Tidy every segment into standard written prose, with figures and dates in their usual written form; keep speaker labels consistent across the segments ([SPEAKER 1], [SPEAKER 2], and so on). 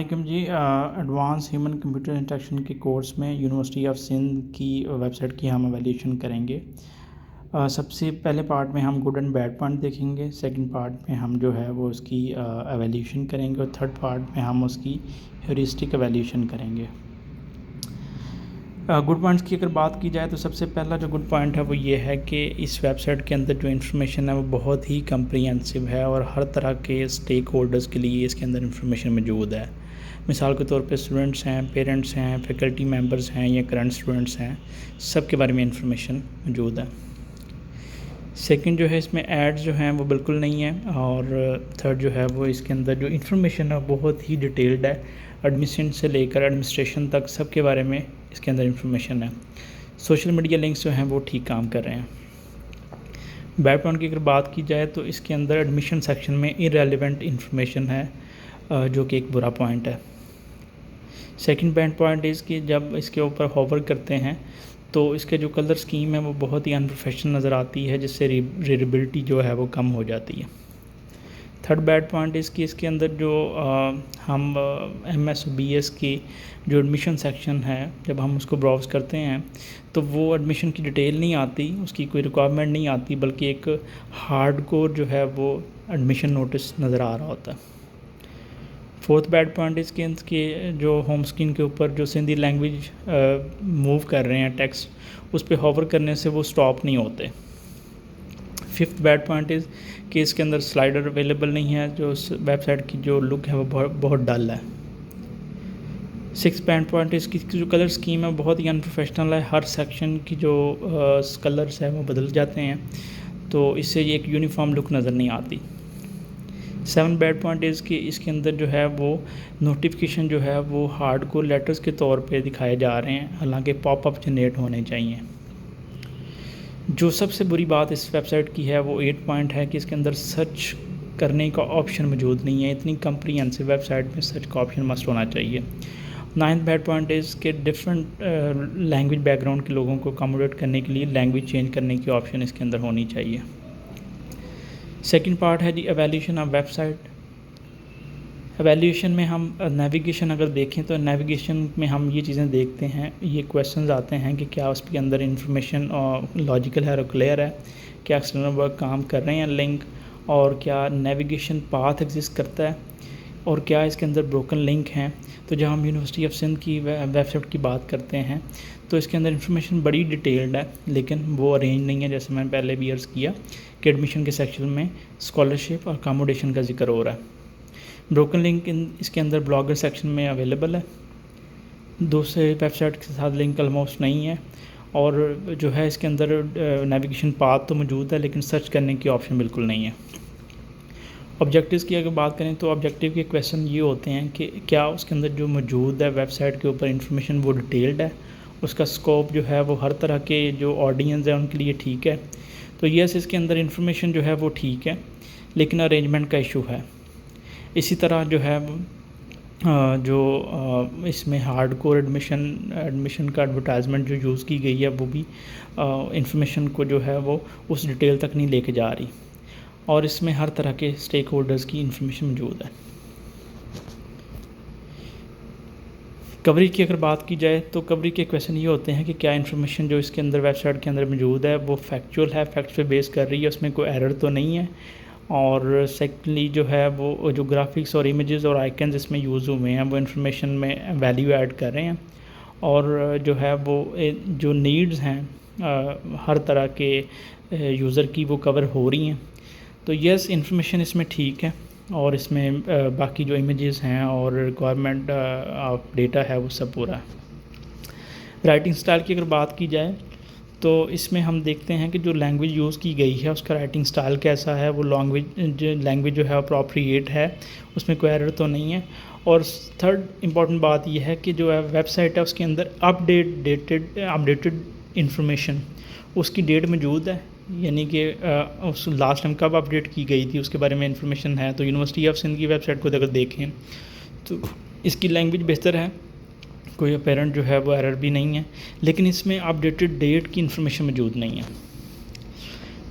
[SPEAKER 1] अस्सलामुअलैकुम जी। Advance human computer interaction के course में यूनिवर्सिटी ऑफ सिंध की वेबसाइट की हम एवेल्यूशन करेंगे। सबसे पहले पार्ट में हम गुड एंड बैड पॉइंट देखेंगे। सेकंड पार्ट में हम जो है वो उसकी एवेल्यूशन करेंगे और थर्ड पार्ट में हम उसकी ह्यूरिस्टिक एवेल्यूशन करेंगे। गुड पॉइंट्स की अगर बात की जाए तो सबसे पहला जो गुड पॉइंट है वो ये है कि इस वेबसाइट के अंदर जो इन्फॉर्मेशन है वो बहुत ही कम्प्रीहेंसिव है और हर तरह के स्टेक होल्डर्स के लिए इसके अंदर इन्फॉर्मेशन मौजूद है। मिसाल के तौर पे स्टूडेंट्स हैं, पेरेंट्स हैं, फैकल्टी मेंबर्स हैं या करंट स्टूडेंट्स हैं, सब के बारे में इन्फॉर्मेशन मौजूद है। सेकंड जो है इसमें एड्स जो हैं वो बिल्कुल नहीं है और थर्ड जो है वो इसके अंदर जो इन्फॉर्मेशन है बहुत ही डिटेल्ड है। एडमिशन से लेकर एडमिनिस्ट्रेशन तक सब के बारे में इसके अंदर इन्फॉर्मेशन है। सोशल मीडिया लिंक्स जो हैं वो ठीक काम कर रहे हैं। बैड पॉइंट की अगर बात की जाए तो इसके अंदर एडमिशन सेक्शन में इररेलेवेंट इन्फॉर्मेशन है, जो कि एक बुरा पॉइंट है। सेकंड बैड पॉइंट इज़ कि जब इसके ऊपर होवर करते हैं तो इसके जो कलर स्कीम है वो बहुत ही अनप्रोफेशनल नज़र आती है, जिससे रीडेबिलिटी जो है वो कम हो जाती है। थर्ड बैड पॉइंट इज़ कि इसके अंदर जो हम MS और BS की जो एडमिशन सेक्शन है जब हम उसको ब्राउज़ करते हैं तो वो एडमिशन की डिटेल नहीं आती, उसकी कोई रिक्वायरमेंट नहीं आती, बल्कि एक हार्डकोर जो है वो एडमिशन नोटिस नज़र आ रहा होता है। फोर्थ बैड पॉइंट इज़ कि जो होम स्क्रीन के ऊपर जो सिंधी लैंग्वेज मूव कर रहे हैं टेक्स्ट, उस पर होवर करने से वो स्टॉप नहीं होते। फिफ्थ बैड पॉइंट इज़ कि इसके अंदर स्लाइडर अवेलेबल नहीं है, जो वेबसाइट की जो लुक है वो बहुत डल है। सिक्स बैड पॉइंट इज़ कि जो कलर स्कीम है बहुत ही अनप्रोफेशनल है, हर सेक्शन की जो कलर्स है वो बदल जाते हैं, तो इससे ये एक यूनिफॉर्म लुक नज़र नहीं आती। सेवन बैड पॉइंट इज़ कि इसके अंदर जो है वो नोटिफिकेशन जो है वो हार्डकोर लेटर्स के तौर पे दिखाए जा रहे हैं, हालांकि पॉपअप जनरेट होने चाहिए। जो सबसे बुरी बात इस वेबसाइट की है वो 8 पॉइंट है कि इसके अंदर सर्च करने का ऑप्शन मौजूद नहीं है। इतनी कम्प्रीहेंसिव वेबसाइट में सर्च का ऑप्शन मस्ट होना चाहिए। नाइन्थ बैड पॉइंट इज़ कि डिफरेंट लैंग्वेज बैकग्राउंड के लोगों को अकोमोडेट करने के लिए लैंग्वेज चेंज करने की ऑप्शन इसके अंदर होनी चाहिए। सेकंड पार्ट है जी एवेल्यूशन ऑफ वेबसाइट। एवेल्यूशन में हम नेविगेशन अगर देखें तो नेविगेशन में हम ये चीज़ें देखते हैं, ये क्वेश्चंस आते हैं कि क्या उसके अंदर इंफॉर्मेशन लॉजिकल है और क्लियर है, क्या एक्सटर्नल वर्क काम कर रहे हैं लिंक, और क्या नेविगेशन पाथ एग्जिस्ट करता है, और क्या इसके अंदर ब्रोकन लिंक हैं। तो जब हम यूनिवर्सिटी ऑफ सिंध की वेबसाइट की बात करते हैं तो इसके अंदर इन्फॉर्मेशन बड़ी डिटेल्ड है, लेकिन वो अरेंज नहीं है। जैसे मैंने पहले भी अर्ज़ किया कि एडमिशन के सेक्शन में स्कॉलरशिप और अकोमोडेशन का जिक्र हो रहा है। ब्रोकन लिंक इसके अंदर ब्लॉगर सेक्शन में अवेलेबल है, दूसरे वेबसाइट के साथ लिंक ऑलमोस्ट नहीं है, और जो है इसके अंदर नेविगेशन पाथ तो मौजूद है लेकिन सर्च करने की ऑप्शन बिल्कुल नहीं है। ऑब्जेक्टिव्स की अगर बात करें तो ऑब्जेक्टिव के क्वेश्चन ये होते हैं कि क्या उसके अंदर जो मौजूद है वेबसाइट के ऊपर इंफॉर्मेशन वो डिटेल्ड है, उसका स्कोप जो है वो हर तरह के जो ऑडियंस है उनके लिए ठीक है। तो यस, इसके अंदर इंफॉर्मेशन जो है वो ठीक है, लेकिन अरेंजमेंट का इशू है। इसी तरह जो है इसमें हार्डकोर एडमिशन का एडवर्टाइजमेंट जो यूज़ की गई है वो भी इंफॉर्मेशन को जो है वो उस डिटेल तक नहीं लेके जा रही, और इसमें हर तरह के स्टेक होल्डर्स की इंफॉर्मेशन मौजूद है। कवरेज की अगर बात की जाए तो कवरेज के क्वेश्चन ये होते हैं कि क्या इन्फॉर्मेशन जो इसके अंदर वेबसाइट के अंदर मौजूद है वो फैक्चुअल है, फैक्ट्स पे बेस कर रही है, उसमें कोई एरर तो नहीं है। और सेकेंडली जो है वो जो ग्राफिक्स और इमेजेस और आइकन्स इसमें यूज़ हुए हैं वो इन्फॉर्मेशन में वैल्यू ऐड कर रहे हैं, और जो है वो जो नीड्स हैं हर तरह के यूज़र की वो कवर हो रही हैं। तो यस, इन्फॉर्मेशन इसमें ठीक है, और इसमें बाकी जो इमेजेस हैं और रिक्वायरमेंट ऑफ डेटा है वो सब पूरा है। राइटिंग स्टाइल की अगर बात की जाए तो इसमें हम देखते हैं कि जो लैंग्वेज यूज़ की गई है उसका राइटिंग स्टाइल कैसा है, वो लैंग्वेज जो है अप्रोप्रिएट है, उसमें कोई एरर तो नहीं है। और थर्ड इम्पॉर्टेंट बात यह है कि जो है वेबसाइट है उसके अंदर अपडेटेड इंफॉर्मेशन उसकी डेट मौजूद है, यानी कि उस लास्ट टाइम कब अपडेट की गई थी उसके बारे में इंफॉर्मेशन है। तो यूनिवर्सिटी ऑफ सिंध की वेबसाइट को अगर देखें तो इसकी लैंग्वेज बेहतर है, कोई अपेरेंट जो है वो एरर भी नहीं है, लेकिन इसमें अपडेटेड डेट की इंफॉर्मेशन मौजूद नहीं है।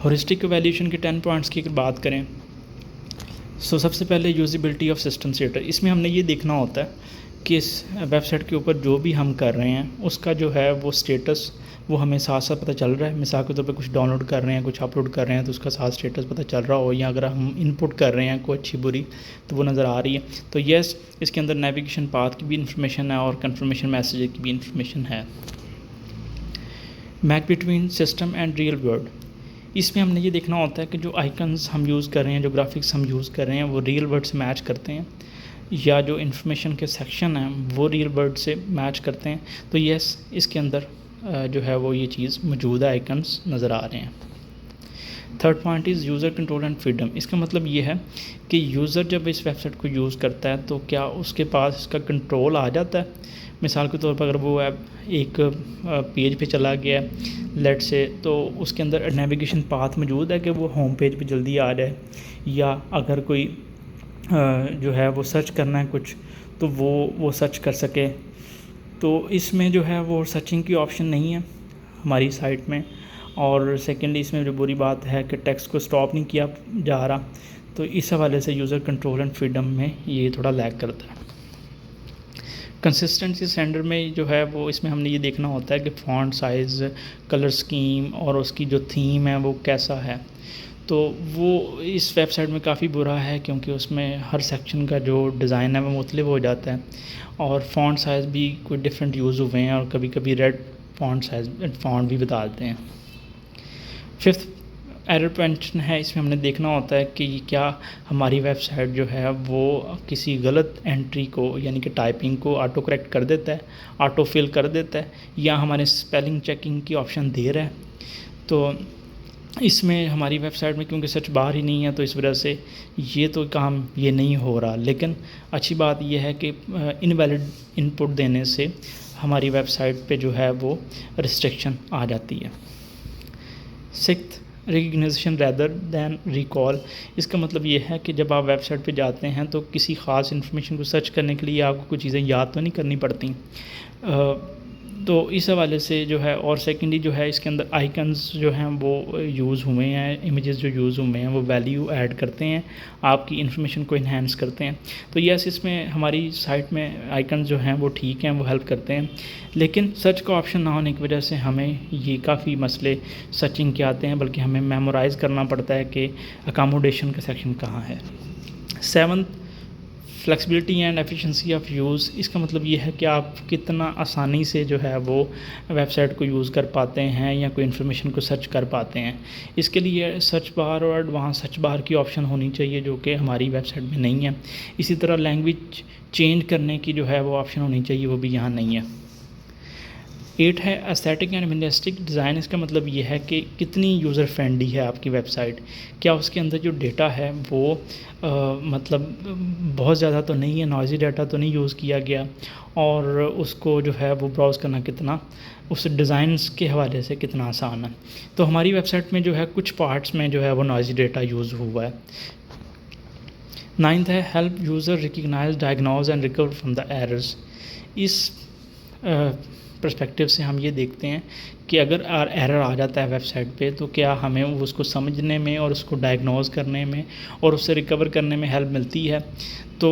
[SPEAKER 1] हॉरिस्टिक एवेल्यूशन के 10 पॉइंट्स की अगर बात करें सबसे पहले यूज़ेबिलिटी ऑफ सिस्टम स्टेटस, इसमें हमने ये देखना होता है कि इस वेबसाइट के ऊपर जो भी हम कर रहे हैं उसका जो है वो स्टेटस वो हमें साथ साथ पता चल रहा है। मिसाल के तौर पे कुछ डाउनलोड कर रहे हैं, कुछ अपलोड कर रहे हैं, तो उसका साथ स्टेटस पता चल रहा हो, या अगर हम इनपुट कर रहे हैं कोई अच्छी बुरी तो वो नज़र आ रही है। तो येस, इसके अंदर नेविगेशन पाथ की भी इंफॉर्मेशन है और कन्फर्मेशन मैसेज की भी इंफॉर्मेशन है। Match between system and real world, इसमें हमने ये देखना होता है कि जो आइकन्स हम यूज़ कर रहे हैं, जो ग्राफिक्स हम यूज़ कर रहे हैं, वो रियल वर्ल्ड से मैच करते हैं, या जो इन्फॉर्मेशन के सेक्शन हैं वो रियल वर्ल्ड से मैच करते हैं। तो येस, इसके अंदर जो है वो ये चीज़ मौजूद है, आइकन्स नज़र आ रहे हैं। Third point is user control and freedom. इसका मतलब ये है कि यूज़र जब इस वेबसाइट को यूज़ करता है तो क्या उसके पास इसका कंट्रोल आ जाता है। मिसाल के तौर पर अगर वो एक पेज पे चला गया लेट से, तो उसके अंदर नेविगेशन पाथ मौजूद है कि वो होम पेज पे जल्दी आ जाए, या अगर कोई जो है वो सर्च करना है कुछ तो वो सर्च कर सके। तो इसमें जो है वो सर्चिंग की ऑप्शन नहीं है हमारी साइट में। और सेकेंडली इसमें जो बुरी बात है कि टेक्स्ट को स्टॉप नहीं किया जा रहा, तो इस हवाले से यूज़र कंट्रोल एंड फ्रीडम में ये थोड़ा लैग करता है। कंसिस्टेंसी स्टैंडर्ड में जो है वो इसमें हमने ये देखना होता है कि फ़ॉन्ट साइज़, कलर स्कीम और उसकी जो थीम है वो कैसा है। तो वो इस वेबसाइट में काफ़ी बुरा है, क्योंकि उसमें हर सेक्शन का जो डिज़ाइन है वो मुख्तलिफ हो जाता है, और फ़ॉन्ट साइज़ भी कोई डिफरेंट यूज़ हुए हैं, और कभी कभी रेड फ़ॉन्ट भी बता देते हैं। फिफ्थ एरर पेंशन है, इसमें हमने देखना होता है कि क्या हमारी वेबसाइट जो है वो किसी गलत एंट्री को यानी कि टाइपिंग को ऑटो करेक्ट कर देता है, ऑटो फिल कर देता है, या हमारे स्पेलिंग चेकिंग की ऑप्शन दे रहा है। तो इसमें हमारी वेबसाइट में क्योंकि सर्च बार ही नहीं है, तो इस वजह से ये तो काम ये नहीं हो रहा। लेकिन अच्छी बात यह है कि इनवैलिड इनपुट देने से हमारी वेबसाइट पे जो है वो रिस्ट्रिक्शन आ जाती है। Sixth, recognition rather than recall. इसका मतलब ये है कि जब आप वेबसाइट पे जाते हैं तो किसी ख़ास इन्फॉर्मेशन को सर्च करने के लिए आपको कुछ चीज़ें याद तो नहीं करनी पड़ती। तो इस हवाले से जो है, और सेकेंडली जो है इसके अंदर आइकन्स जो हैं वो यूज़ हुए हैं, इमेजेस जो यूज़ हुए हैं वो वैल्यू ऐड करते हैं, आपकी इन्फॉर्मेशन को इन्हेंस करते हैं। तो यस, इसमें हमारी साइट में आइकन्स जो हैं वो ठीक हैं, वो हेल्प करते हैं। लेकिन सर्च का ऑप्शन ना होने की वजह से हमें ये काफ़ी मसले सर्चिंग के आते हैं, बल्कि हमें मेमोराइज़ करना पड़ता है कि अकोमोडेशन का सेक्शन कहाँ है। Seventh, flexibility and efficiency of use. इसका मतलब ये है कि आप कितना आसानी से जो है वो वेबसाइट को यूज़ कर पाते हैं या कोई इन्फॉर्मेशन को सर्च कर पाते हैं। इसके लिए सर्च बार और वहाँ सर्च बार की ऑप्शन होनी चाहिए, जो कि हमारी वेबसाइट में नहीं है। इसी तरह लैंग्वेज चेंज करने की जो है वो ऑप्शन होनी चाहिए, वो भी यहाँ नहीं है। 8 है एस्थेटिक एंड मिनिमलिस्टिक डिज़ाइन। इसका मतलब ये है कि कितनी यूज़र फ्रेंडली है आपकी वेबसाइट, क्या उसके अंदर जो डेटा है वो मतलब बहुत ज़्यादा तो नहीं है, नॉइज़ी डाटा तो नहीं यूज़ किया गया, और उसको जो है वो ब्राउज़ करना कितना उस डिज़ाइंस के हवाले से कितना आसान है। तो हमारी वेबसाइट में जो है कुछ पार्ट्स में जो है वो नॉइज़ी डाटा यूज़ हुआ है। 9th है help user recognise, diagnose and recover from the errors. इस पर्सपेक्टिव से हम ये देखते हैं कि अगर एरर आ जाता है वेबसाइट पे, तो क्या हमें उसको समझने में और उसको डायग्नोज करने में और उससे रिकवर करने में हेल्प मिलती है। तो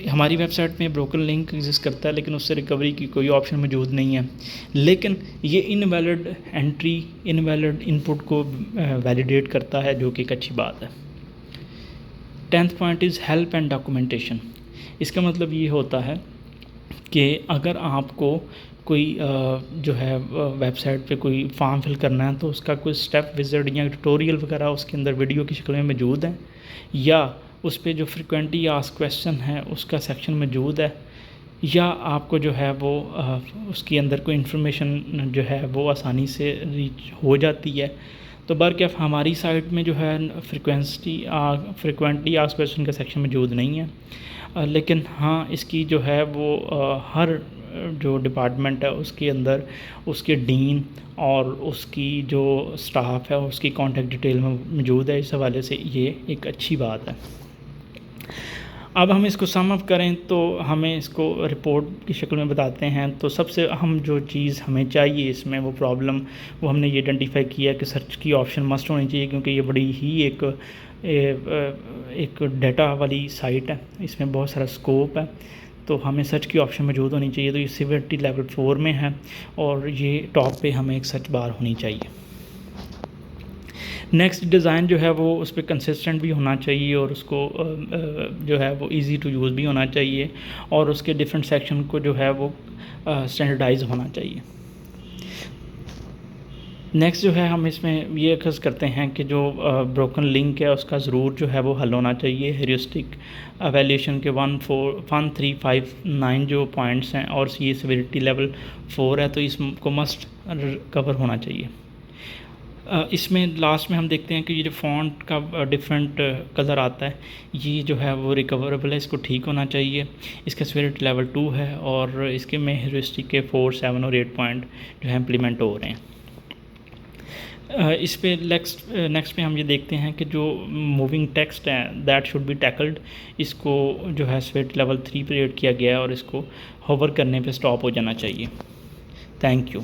[SPEAKER 1] हमारी वेबसाइट में ब्रोकन लिंक एग्जिस्ट करता है, लेकिन उससे रिकवरी की कोई ऑप्शन मौजूद नहीं है। लेकिन ये इनवैलिड एंट्री, इनवैलिड इनपुट को वैलिडेट करता है, जो कि एक अच्छी बात है। 10th point is help and documentation. इसका मतलब ये होता है कि अगर आपको कोई जो है वेबसाइट पे कोई फॉर्म फिल करना है, तो उसका कोई स्टेप विज़िट या ट्यूटोरियल वगैरह उसके अंदर वीडियो की शक्ल में मौजूद है, या उस पे जो फ्रीक्वेंटली आस्क्ड क्वेश्चन है उसका सेक्शन मौजूद है, या आपको जो है वो उसके अंदर कोई इन्फॉर्मेशन जो है वो आसानी से रीच हो जाती है। तो बरकैफ हमारी साइट में जो है फ्रीक्वेंटली आस्क्ड क्वेश्चन का सेक्शन मौजूद नहीं है। लेकिन हाँ, इसकी जो है वो हर जो डिपार्टमेंट है उसके अंदर उसके डीन और उसकी जो स्टाफ है उसकी कॉन्टैक्ट डिटेल में मौजूद है। इस हवाले से ये एक अच्छी बात है। अब हम इसको सम अप करें तो हमें इसको रिपोर्ट की शक्ल में बताते हैं। तो सबसे अहम जो चीज़ हमें चाहिए इसमें वो प्रॉब्लम वो हमने ये आइडेंटिफाई किया कि सर्च की ऑप्शन मस्ट होनी चाहिए, क्योंकि ये बड़ी ही एक डाटा वाली साइट है, इसमें बहुत सारा स्कोप है। तो हमें सर्च की ऑप्शन मौजूद होनी चाहिए। तो ये सीवियरिटी लेवल 4 में है और ये टॉप पे हमें एक सर्च बार होनी चाहिए। नेक्स्ट डिज़ाइन जो है वो उस पर कंसिस्टेंट भी होना चाहिए और उसको जो है वो इजी टू यूज़ भी होना चाहिए और उसके डिफरेंट सेक्शन को जो है वो स्टैंडर्डाइज होना चाहिए। नेक्स्ट जो है हम इसमें ये अक्सर करते हैं कि जो ब्रोकन लिंक है उसका ज़रूर जो है वो हल होना चाहिए। हेरिस्टिक एवेल्यूशन के 1359 जो पॉइंट्स हैं और ये सिवियरिटी लेवल 4 है, तो इसको मस्ट कवर होना चाहिए। इसमें लास्ट में हम देखते हैं कि ये जो फ़ॉन्ट का डिफरेंट कलर आता है ये जो है वो रिकवरेबल है, इसको ठीक होना चाहिए। इसका सिवियरिटी लेवल 2 है और इसके में हेरिस्टिक के 4, 7 और 8 पॉइंट जो है इम्प्लीमेंट हो रहे हैं। इस पे नेक्स्ट पे हम ये देखते हैं कि जो मूविंग टेक्स्ट है दैट शुड बी टैकल्ड, इसको जो है सिवियरिटी लेवल 3 पे रेट किया गया है और इसको होवर करने पे स्टॉप हो जाना चाहिए। Thank you.